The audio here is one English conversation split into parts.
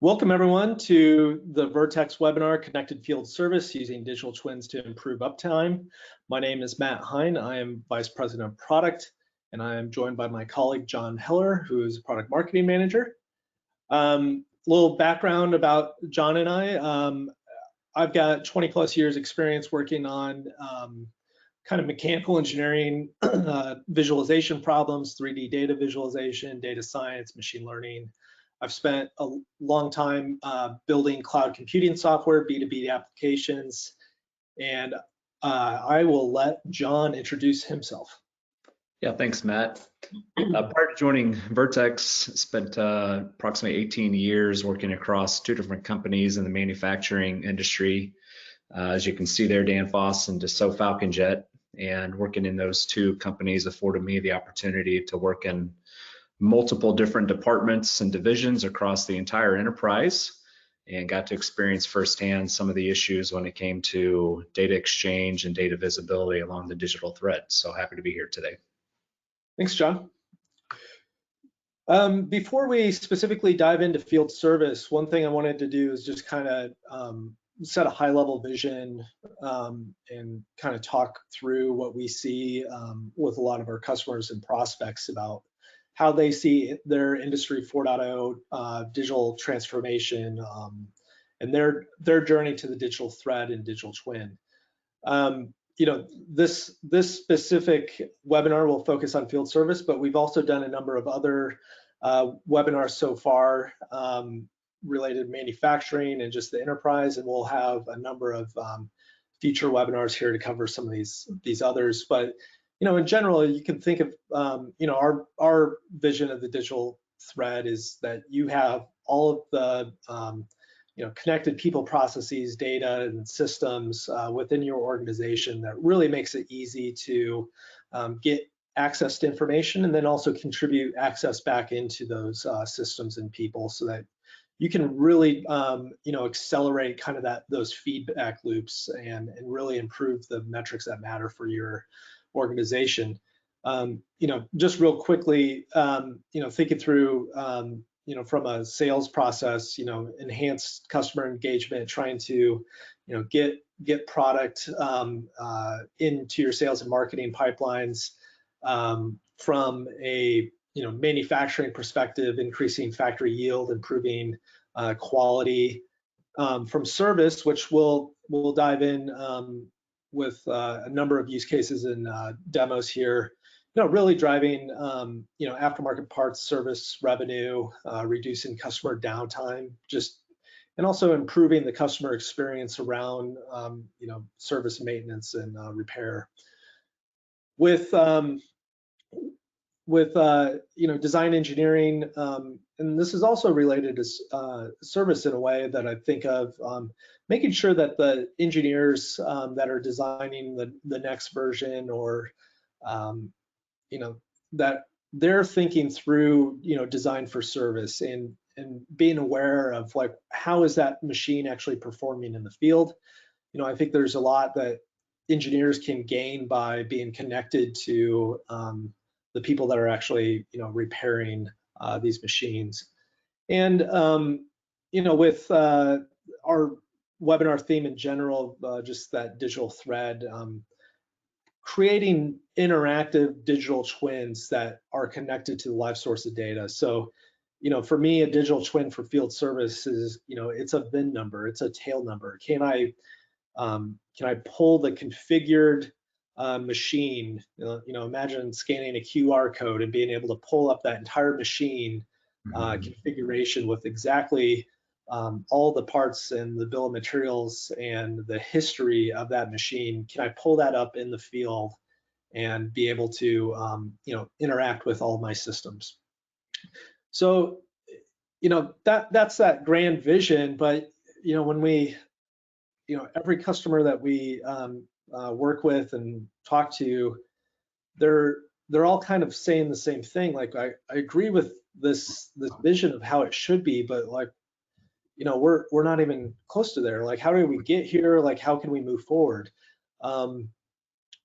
Welcome everyone to the Vertex webinar, Connected Field Service Using Digital Twins to Improve Uptime. My name is Matt Hine. I am Vice President of Product, and I am joined by my colleague, John Heller, who is Product Marketing Manager. Little background about John and I. I've got 20 plus years experience working on kind of mechanical engineering, visualization problems, 3D data visualization, data science, machine learning. I've spent a long time building cloud computing software, B2B applications, and I will let John introduce himself. Yeah, thanks, Matt. Prior to joining Vertex, spent approximately 18 years working across 2 different companies in the manufacturing industry. As you can see there, Danfoss and Dassault Falcon Jet, and working in those 2 companies afforded me the opportunity to work in multiple different departments and divisions across the entire enterprise, and got to experience firsthand some of the issues when it came to data exchange and data visibility along the digital thread. So happy to be here today. Thanks, John. Before we specifically dive into field service, one thing I wanted to do is just kind of set a high-level vision and kind of talk through what we see with a lot of our customers and prospects about how they see their Industry 4.0 digital transformation and their journey to the digital thread and digital twin. You know, this specific webinar will focus on field service, but we've also done a number of other webinars so far related to manufacturing and just the enterprise, and we'll have a number of future webinars here to cover some of these others. But you know, in general, you can think of, you know, our vision of the digital thread is that you have all of the, you know, connected people, processes, data, and systems within your organization that really makes it easy to get access to information and then also contribute access back into those systems and people so that you can really, you know, accelerate kind of those feedback loops and really improve the metrics that matter for your organization. You know, just real quickly, you know, thinking through, you know, from a sales process, you know, enhanced customer engagement, trying to, you know, get product into your sales and marketing pipelines from a, you know, manufacturing perspective, increasing factory yield, improving quality. From service, which we'll dive in with a number of use cases and demos here, you know, really driving, you know, aftermarket parts, service revenue, reducing customer downtime, and also improving the customer experience around, you know, service maintenance and repair. With you know, design engineering, and this is also related to service in a way that I think of making sure that the engineers that are designing the next version or you know, that they're thinking through, you know, design for service and being aware of like how is that machine actually performing in the field. You know, I think there's a lot that engineers can gain by being connected to the people that are actually, you know, repairing these machines. And you know, with our webinar theme in general, just that digital thread, creating interactive digital twins that are connected to the live source of data. So, you know, for me, a digital twin for field service is, you know, it's a VIN number, it's a tail number. Can I pull the configured machine? You know, imagine scanning a QR code and being able to pull up that entire machine configuration with exactly all the parts and the bill of materials and the history of that machine. Can I pull that up in the field and be able to, you know, interact with all my systems? So, you know, that's that grand vision. But you know, when we, you know, every customer that we work with and talk to, they're all kind of saying the same thing. Like, I agree with this vision of how it should be, but like, you know, we're not even close to there. Like, how do we get here? Like, how can we move forward? You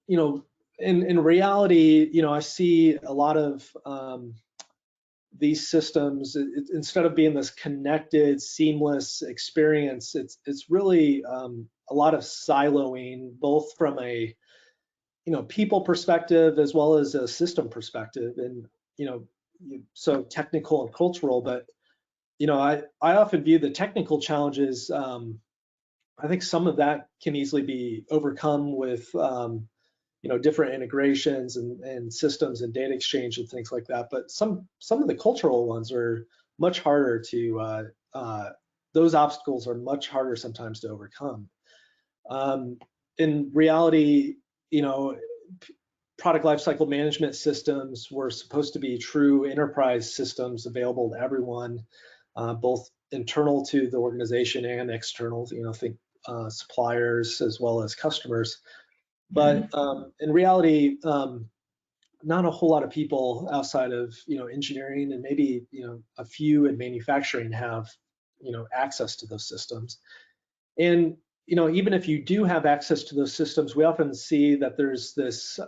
know, in reality, you know, I see a lot of these systems, instead of being this connected, seamless experience, it's really a lot of siloing, both from a people perspective as well as a system perspective, and so technical and cultural. But I often view the technical challenges. I think some of that can easily be overcome with different integrations and systems and data exchange and things like that. But some of the cultural ones are much harder to. Those obstacles are much harder sometimes to overcome. In reality, product lifecycle management systems were supposed to be true enterprise systems available to everyone, both internal to the organization and external. Think suppliers as well as customers. But in reality, not a whole lot of people outside of engineering and maybe a few in manufacturing have access to those systems. And even if you do have access to those systems, we often see that there's this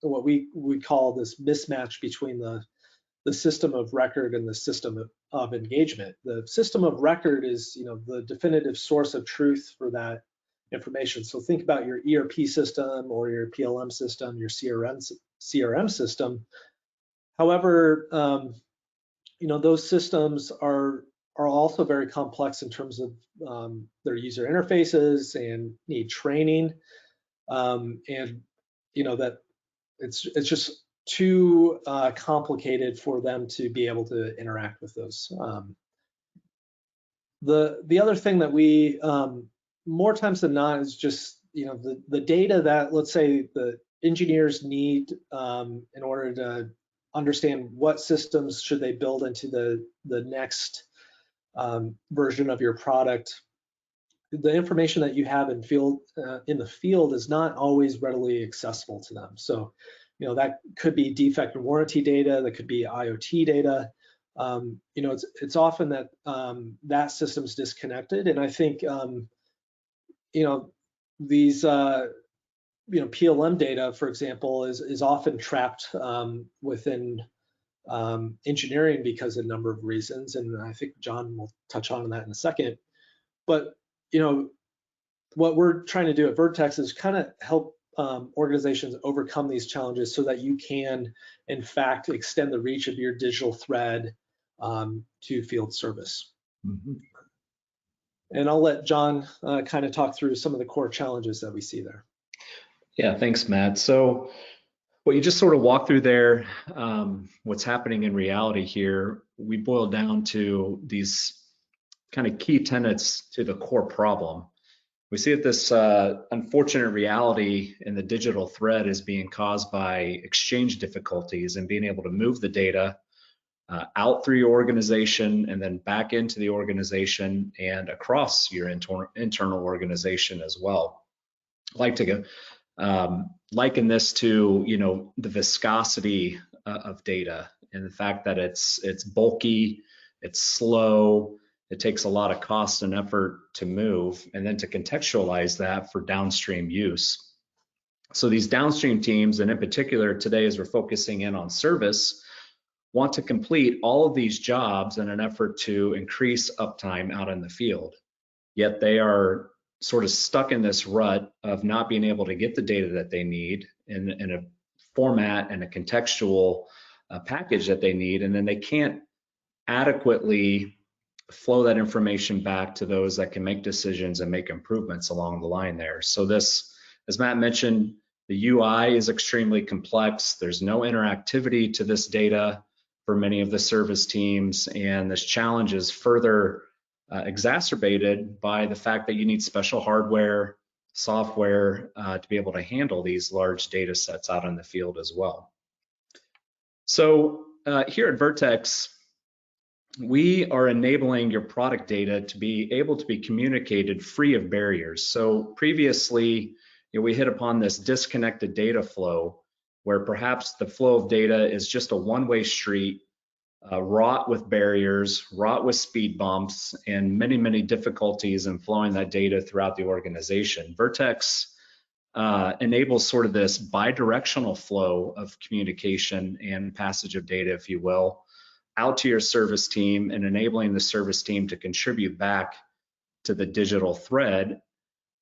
what we call this mismatch between the system of record and the system of engagement. The system of record is the definitive source of truth for that information. So think about your ERP system or your PLM system, your CRM system. However, those systems are also very complex in terms of their user interfaces and need training, and that it's just too complicated for them to be able to interact with those. The other thing that we more times than not is just the data that, let's say, the engineers need in order to understand what systems should they build into the next version of your product. The information that you have in the field is not always readily accessible to them. So that could be defect and warranty data, that could be IoT data. It's often that that system's disconnected, and I think these PLM data, for example, is often trapped within engineering because of a number of reasons, and I think John will touch on that in a second. But what we're trying to do at Vertex is kind of help organizations overcome these challenges so that you can, in fact, extend the reach of your digital thread to field service. Mm-hmm. And I'll let John kind of talk through some of the core challenges that we see there. Yeah, thanks, Matt. So what you just sort of walked through there, what's happening in reality here, we boiled down to these kind of key tenets to the core problem. We see that this unfortunate reality in the digital thread is being caused by exchange difficulties and being able to move the data out through your organization and then back into the organization and across your internal organization as well. I like to liken this to the viscosity of data and the fact that it's bulky, it's slow, it takes a lot of cost and effort to move, and then to contextualize that for downstream use. So these downstream teams, and in particular today as we're focusing in on service, want to complete all of these jobs in an effort to increase uptime out in the field. Yet they are sort of stuck in this rut of not being able to get the data that they need in a format and a contextual package that they need, and then they can't adequately flow that information back to those that can make decisions and make improvements along the line there. So this, as Matt mentioned, the UI is extremely complex. There's no interactivity to this data for many of the service teams, and this challenge is further exacerbated by the fact that you need special hardware, software to be able to handle these large data sets out in the field as well. So here at Vertex, we are enabling your product data to be able to be communicated free of barriers. So previously, we hit upon this disconnected data flow where perhaps the flow of data is just a one-way street, wrought with barriers, wrought with speed bumps, and many, many difficulties in flowing that data throughout the organization. Vertex enables sort of this bi-directional flow of communication and passage of data, if you will, out to your service team and enabling the service team to contribute back to the digital thread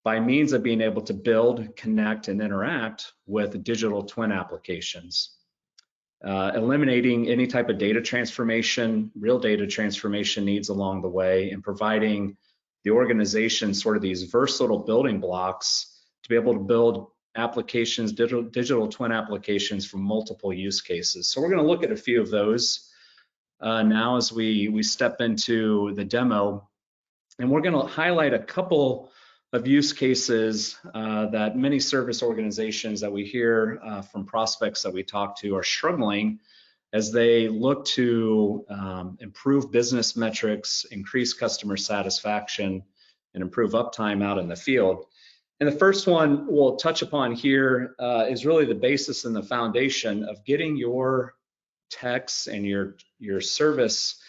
by means of being able to build, connect, and interact with digital twin applications. Eliminating any type of data transformation, real data transformation needs along the way, and providing the organization sort of these versatile building blocks to be able to build applications, digital twin applications from multiple use cases. So we're going to look at a few of those now as we step into the demo, and we're going to highlight a couple of use cases that many service organizations that we hear from prospects that we talk to are struggling as they look to improve business metrics, increase customer satisfaction, and improve uptime out in the field. And the first one we'll touch upon here is really the basis and the foundation of getting your techs and your service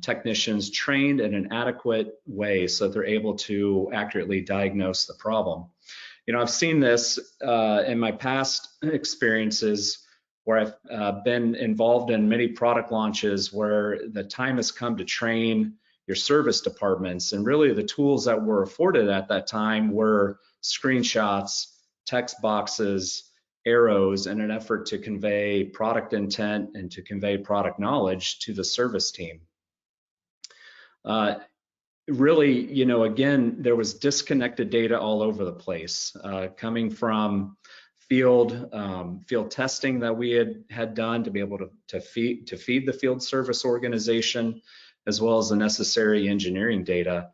technicians trained in an adequate way so that they're able to accurately diagnose the problem. You know, I've seen this in my past experiences where I've been involved in many product launches where the time has come to train your service departments, and really the tools that were afforded at that time were screenshots, text boxes, arrows in an effort to convey product intent and to convey product knowledge to the service team. Really, you know, again, there was disconnected data all over the place, coming from field testing that we had done to be able to feed the field service organization, as well as the necessary engineering data.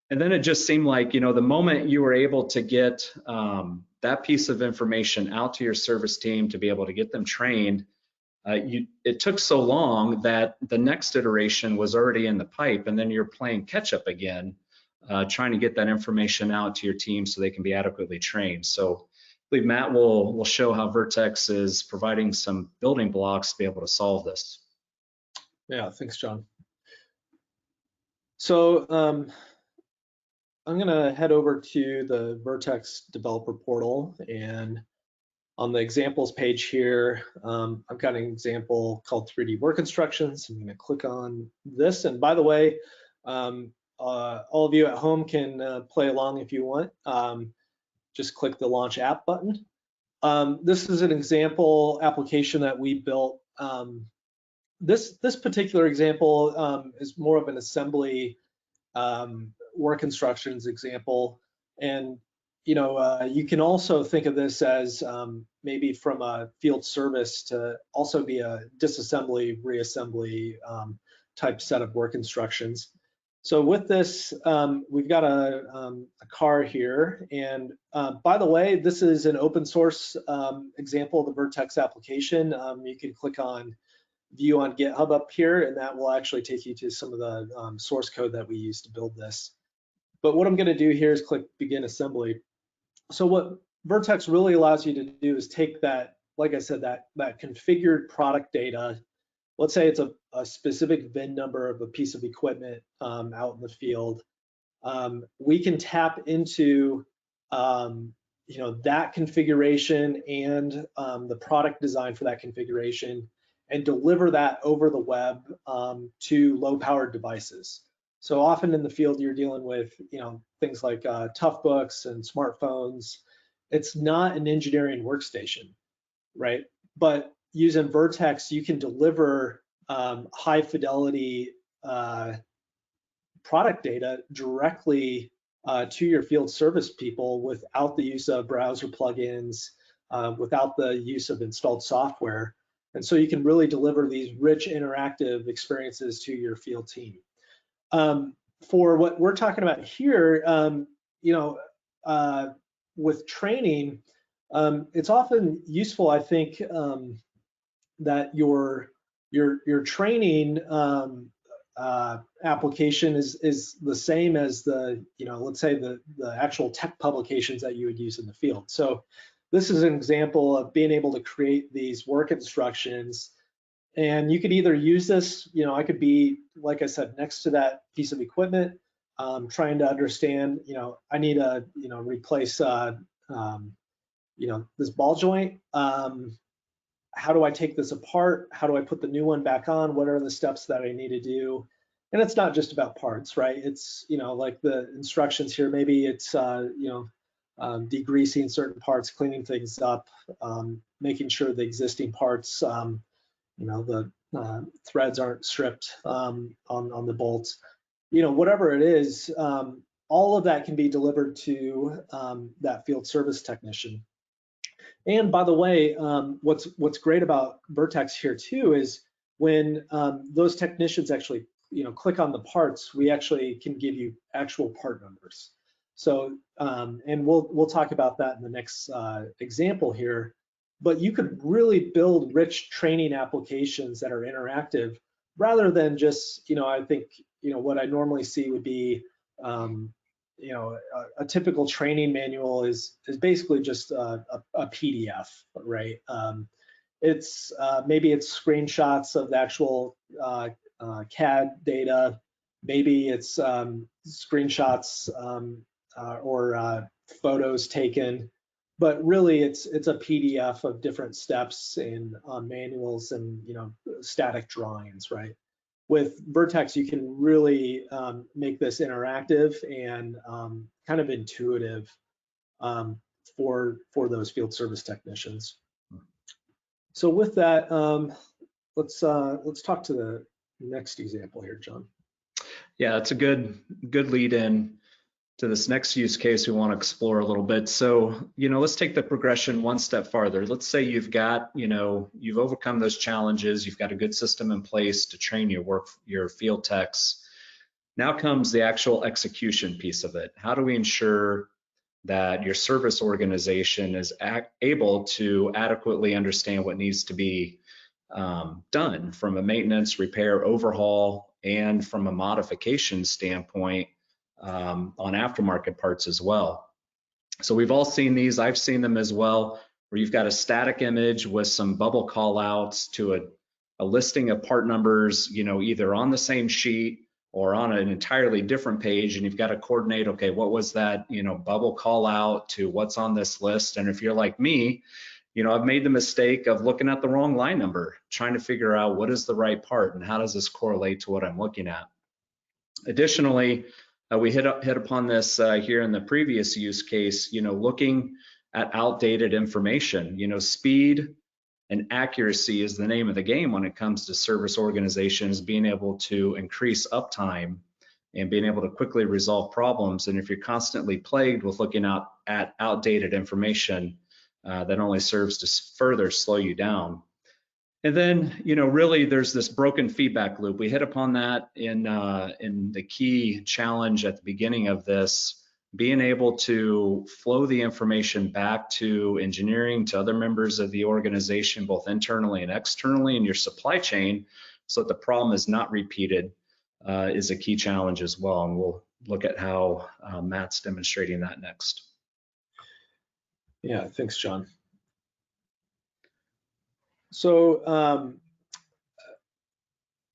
And then it just seemed like, you know, the moment you were able to get that piece of information out to your service team to be able to get them trained, it took so long that the next iteration was already in the pipe, and then you're playing catch up again, trying to get that information out to your team so they can be adequately trained. So I believe Matt will show how Vertex is providing some building blocks to be able to solve this. Yeah, thanks, John. So I'm gonna head over to the Vertex developer portal, and on the examples page here, I've got an example called 3D work instructions. I'm gonna click on this, and by the way, all of you at home can play along if you want. Just click the launch app button. This is an example application that we built. This particular example is more of an assembly work instructions example, and you know, you can also think of this as maybe from a field service to also be a disassembly, reassembly type set of work instructions. So with this, we've got a car here, and by the way, this is an open source example of the Vertex application. You can click on view on GitHub up here, and that will actually take you to some of the source code that we use to build this. But what I'm going to do here is click begin assembly. So what Vertex really allows you to do is take that, like I said, that configured product data. Let's say it's a specific VIN number of a piece of equipment out in the field. We can tap into you know, that configuration and the product design for that configuration, and deliver that over the web to low-powered devices. So often in the field, you're dealing with, you know, things like toughbooks and smartphones. It's not an engineering workstation, right? But using Vertex, you can deliver high fidelity product data directly to your field service people without the use of browser plugins, without the use of installed software. And so you can really deliver these rich interactive experiences to your field team. For what we're talking about here, you know, with training, it's often useful, I think, that your training application is the same as the, you know, let's say the actual tech publications that you would use in the field. So this is an example of being able to create these work instructions, and you could either use this, you know, I could be, like I said, next to that piece of equipment, trying to understand, you know, I need to, you know, replace, you know, this ball joint. how do I take this apart? How do I put the new one back on? What are the steps that I need to do? And it's not just about parts, right? It's, like the instructions here, maybe it's, degreasing certain parts, cleaning things up, making sure the existing parts, the threads aren't stripped on the bolts. Whatever it is, all of that can be delivered to that field service technician. And by the way, what's great about Vertex here too is when those technicians actually click on the parts, we actually can give you actual part numbers. So and we'll talk about that in the next example here. But you could really build rich training applications that are interactive rather than just I think what I normally see would be a typical training manual is basically just a PDF, right? It's maybe it's screenshots of the actual CAD data, maybe it's screenshots or photos taken, but really it's a PDF of different steps and manuals and static drawings, right? With Vertex, you can really make this interactive and kind of intuitive for those field service technicians. So with that, let's talk to the next example here, John. Yeah, that's a good lead in to this next use case we want to explore a little bit. So, let's take the progression one step farther. Let's say you've got, you've overcome those challenges. You've got a good system in place to train your field techs. Now comes the actual execution piece of it. How do we ensure that your service organization is able to adequately understand what needs to be done from a maintenance, repair, overhaul, and from a modification standpoint on aftermarket parts as well. So we've all seen these, I've seen them as well, where you've got a static image with some bubble call outs to a listing of part numbers, either on the same sheet or on an entirely different page, and you've got to coordinate, okay, what was that, bubble call out to what's on this list? And if you're like me, I've made the mistake of looking at the wrong line number, trying to figure out what is the right part and how does this correlate to what I'm looking at. Additionally, we hit upon this here in the previous use case, looking at outdated information. Speed and accuracy is the name of the game when it comes to service organizations, being able to increase uptime and being able to quickly resolve problems. And if you're constantly plagued with looking at outdated information, that only serves to further slow you down. And then, really there's this broken feedback loop. We hit upon that in the key challenge at the beginning of this, being able to flow the information back to engineering, to other members of the organization, both internally and externally in your supply chain, so that the problem is not repeated, is a key challenge as well. And we'll look at how Matt's demonstrating that next. Yeah, thanks, John. So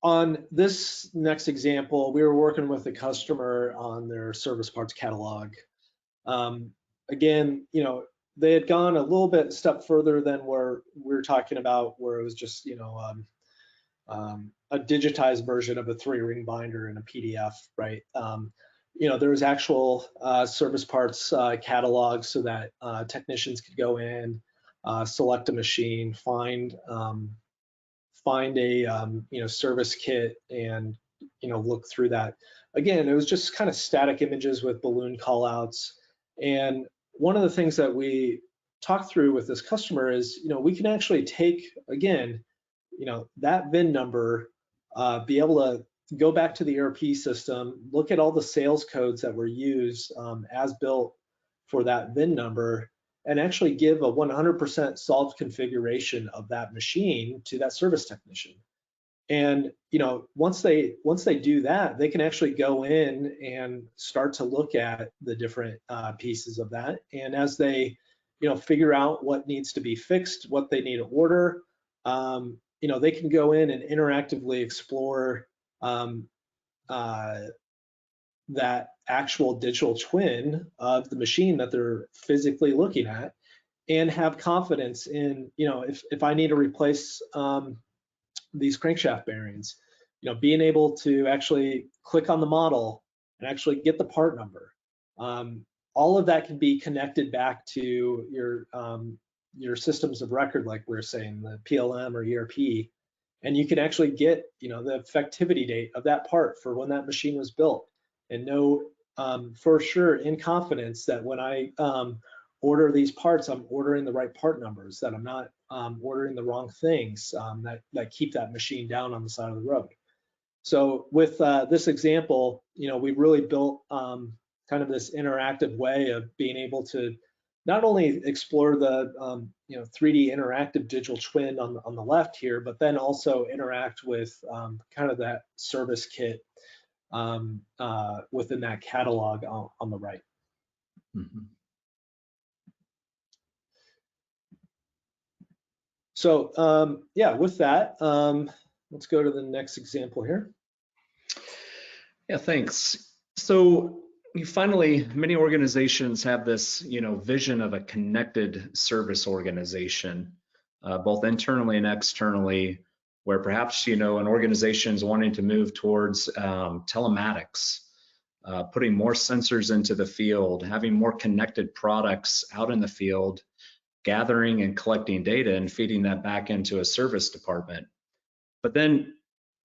on this next example, we were working with a customer on their service parts catalog. Again, they had gone a little bit step further than where we were talking about, where it was just, a digitized version of a 3-ring binder in a PDF, right? There was actual service parts catalogs so that technicians could go in, select a machine, find a service kit, and look through that. Again, it was just kind of static images with balloon callouts. And one of the things that we talked through with this customer is, we can actually take, again, that VIN number, be able to go back to the ERP system, look at all the sales codes that were used as built for that VIN number, and actually give a 100% solved configuration of that machine to that service technician. And once they do that, they can actually go in and start to look at the different pieces of that. And as they figure out what needs to be fixed, what they need to order, they can go in and interactively explore that actual digital twin of the machine that they're physically looking at, and have confidence in, if I need to replace these crankshaft bearings, being able to actually click on the model and actually get the part number. All of that can be connected back to your systems of record, like we're saying, the PLM or ERP, and you can actually get, the effectivity date of that part for when that machine was built, and know for sure in confidence that when I order these parts, I'm ordering the right part numbers, that I'm not ordering the wrong things that keep that machine down on the side of the road. So with this example, we've really built kind of this interactive way of being able to not only explore the 3D interactive digital twin on the left here, but then also interact with kind of that service kit within that catalog on the right. Mm-hmm. So yeah, with that, let's go to the next example here. Yeah, thanks. So finally, many organizations have this, vision of a connected service organization, both internally and externally, where perhaps, an organization is wanting to move towards telematics, putting more sensors into the field, having more connected products out in the field, gathering and collecting data and feeding that back into a service department. But then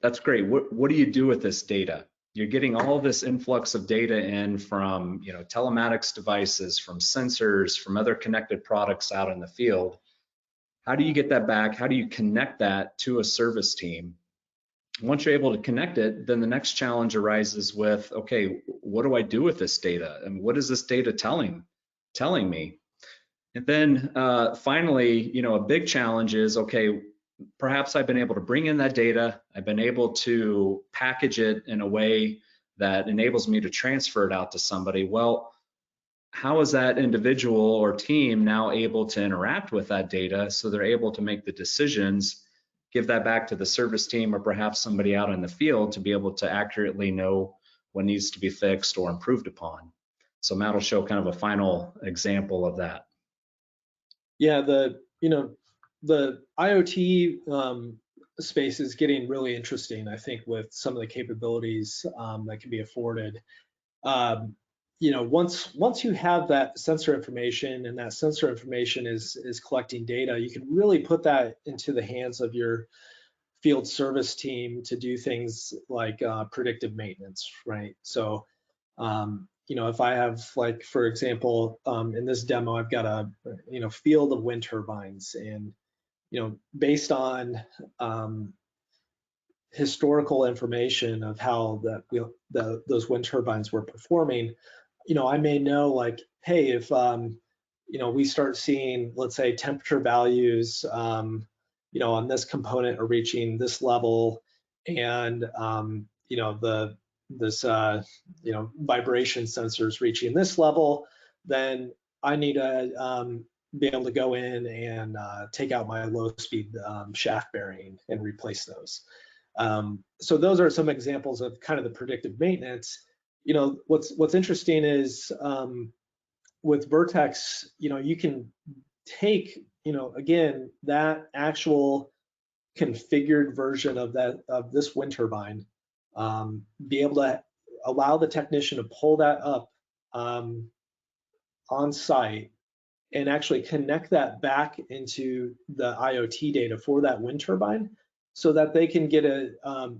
that's great. What do you do with this data? You're getting all this influx of data in from, telematics devices, from sensors, from other connected products out in the field. How do you get that back? How do you connect that to a service team? Once you're able to connect it, then the next challenge arises with, okay, what do I do with this data? And what is this data telling me? And then finally, a big challenge is, okay, perhaps I've been able to bring in that data. I've been able to package it in a way that enables me to transfer it out to somebody. Well, how is that individual or team now able to interact with that data so they're able to make the decisions, give that back to the service team or perhaps somebody out in the field to be able to accurately know what needs to be fixed or improved upon? So Matt will show kind of a final example of that. Yeah, the IoT space is getting really interesting, I think, with some of the capabilities that can be afforded. Once you have that sensor information and that sensor information is collecting data, you can really put that into the hands of your field service team to do things like predictive maintenance, right? So if I have, like, for example, in this demo, I've got a field of wind turbines, and based on historical information of how those wind turbines were performing, I may know, like, hey, if we start seeing, let's say, temperature values on this component are reaching this level, and this vibration sensors reaching this level, then I need to be able to go in and take out my low speed shaft bearing and replace those. So those are some examples of kind of the predictive maintenance. What's interesting is with Vertex, you can take, again, that actual configured version of this wind turbine, be able to allow the technician to pull that up on site and actually connect that back into the IoT data for that wind turbine, so that they can get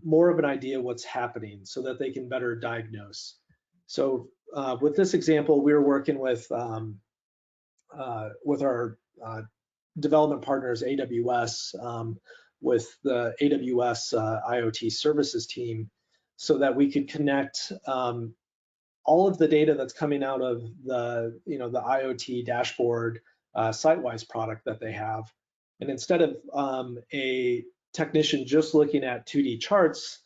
more of an idea what's happening, so that they can better diagnose. So with this example, we were working with our development partners, AWS, with the AWS IoT services team, so that we could connect all of the data that's coming out of the IoT dashboard SiteWise product that they have. And instead of a technician just looking at 2D charts,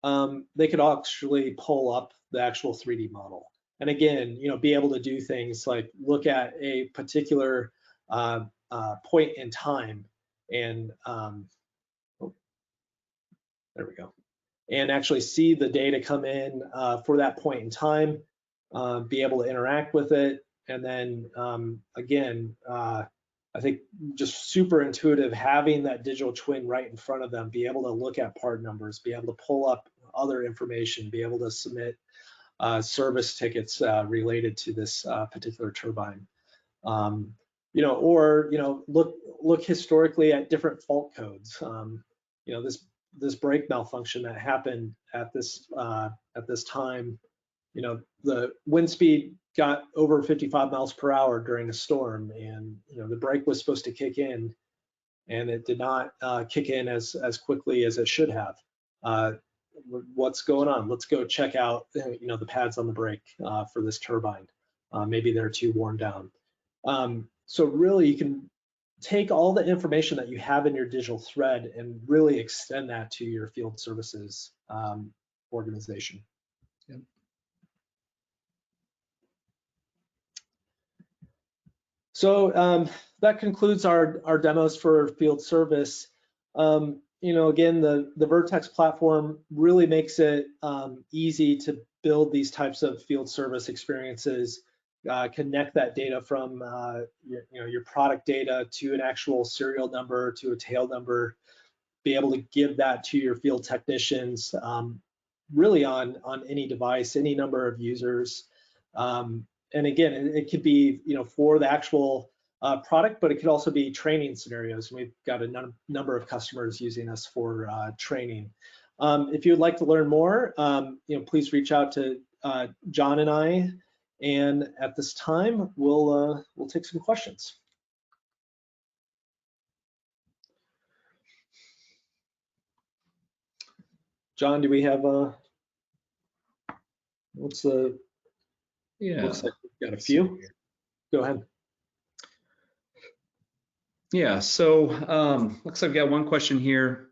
they could actually pull up the actual 3D model. And again, be able to do things like look at a particular point in time, and there we go, and actually see the data come in for that point in time, be able to interact with it, and then again, I think just super intuitive, having that digital twin right in front of them, be able to look at part numbers, be able to pull up other information, be able to submit service tickets related to this particular turbine. Or look historically at different fault codes. This brake malfunction that happened at this time. The wind speed got over 55 miles per hour during a storm, and the brake was supposed to kick in, and it did not kick in as quickly as it should have. What's going on? Let's go check out the pads on the brake for this turbine. Maybe they're too worn down. So really, you can take all the information that you have in your digital thread and really extend that to your field services organization. Yep. So that concludes our demos for field service. Again, the Vertex platform really makes it easy to build these types of field service experiences, connect that data from your product data to an actual serial number, to a tail number, be able to give that to your field technicians, really on any device, any number of users. And again, it could be for the actual product, but it could also be training scenarios. We've got a number of customers using us for training. If you would like to learn more, please reach out to John and I. And at this time, we'll take some questions. John, do we have what's the? Yeah. Looks like we've got a few. Go ahead. Yeah, so looks like I've got one question here.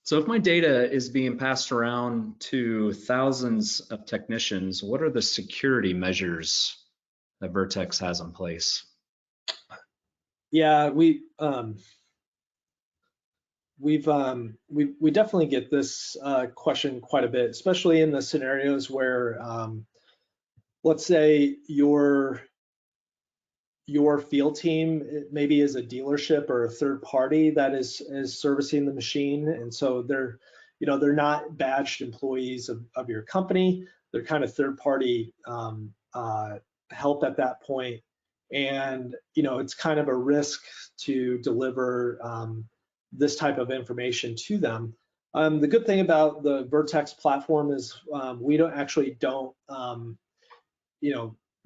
So if my data is being passed around to thousands of technicians, what are the security measures that Vertex has in place? Yeah, we definitely get this question quite a bit, especially in the scenarios where, let's say your field team maybe is a dealership or a third party that is servicing the machine, and so they're not badged employees of your company. They're kind of third party help at that point, and it's kind of a risk to deliver this type of information to them. The good thing about the Vertex platform is we don't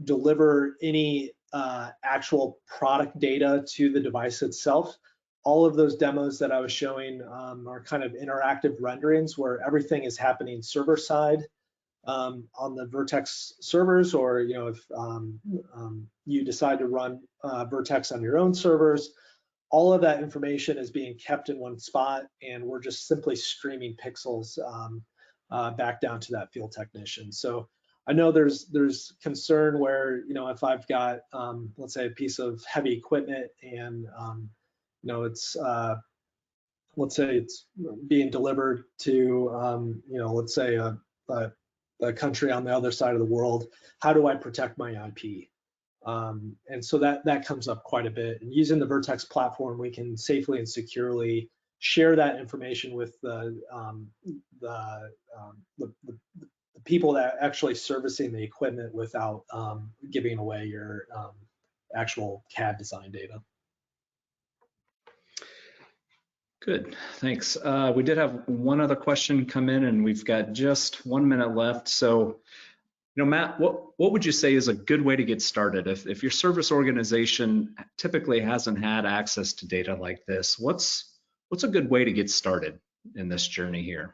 deliver any actual product data to the device itself. All of those demos that I was showing are kind of interactive renderings where everything is happening server side on the Vertex servers, or if you decide to run Vertex on your own servers, all of that information is being kept in one spot, and we're just simply streaming pixels back down to that field technician. So I know there's concern where if I've got let's say a piece of heavy equipment and it's let's say it's being delivered to let's say a country on the other side of the world, how do I protect my IP? And so that comes up quite a bit. And using the Vertex platform, we can safely and securely share that information with the people that are actually servicing the equipment without giving away your actual CAD design data. Good, thanks. We did have one other question come in, and we've got just 1 minute left. So, Matt, what would you say is a good way to get started? If your service organization typically hasn't had access to data like this, what's a good way to get started in this journey here?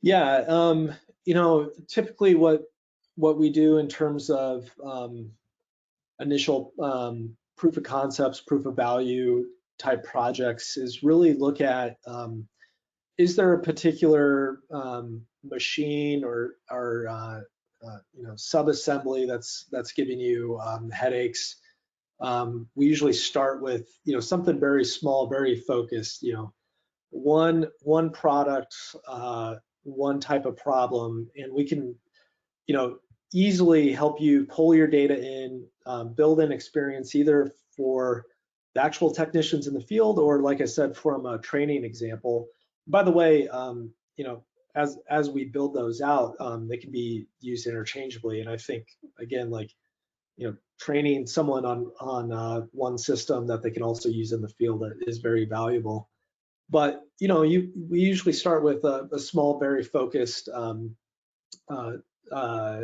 Yeah, typically what we do in terms of initial proof of concepts, proof of value type projects is really look at is there a particular machine or sub-assembly that's giving you headaches. We usually start with something very small, very focused. One product, one type of problem, and we can easily help you pull your data in, build an experience either for the actual technicians in the field or, like I said, from a training example. By the way, you know, as we build those out, they can be used interchangeably. And I think, again, like, you know, training someone on one system that they can also use in the field is very valuable. But you know, we usually start with a small, very focused uh, uh,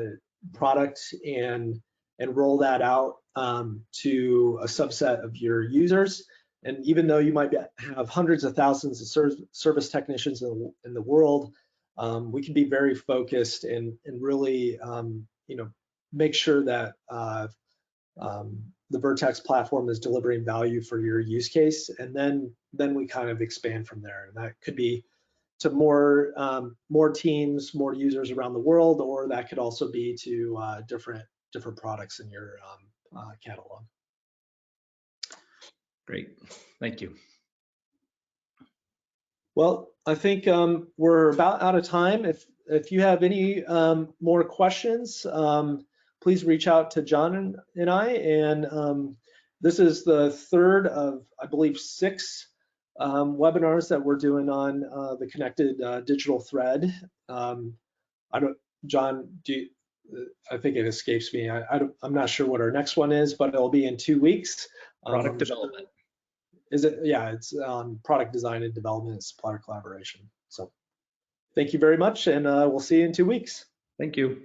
product and roll that out to a subset of your users. And even though you might have hundreds of thousands of service technicians in the world, we can be very focused and really, you know, make sure that the Vertex platform is delivering value for your use case, and then we kind of expand from there. And that could be to more teams, more users around the world, or that could also be to different products in your catalog. Great, thank you. Well, I think we're about out of time. If you have any more questions, please reach out to John and I. And this is the third of, I believe, 6 webinars that we're doing on the connected digital thread. I don't, John, I think it escapes me. I'm not sure what our next one is, but it'll be in 2 weeks. Product development. Is it? Yeah, it's product design and development and supplier collaboration. So thank you very much, and we'll see you in 2 weeks. Thank you.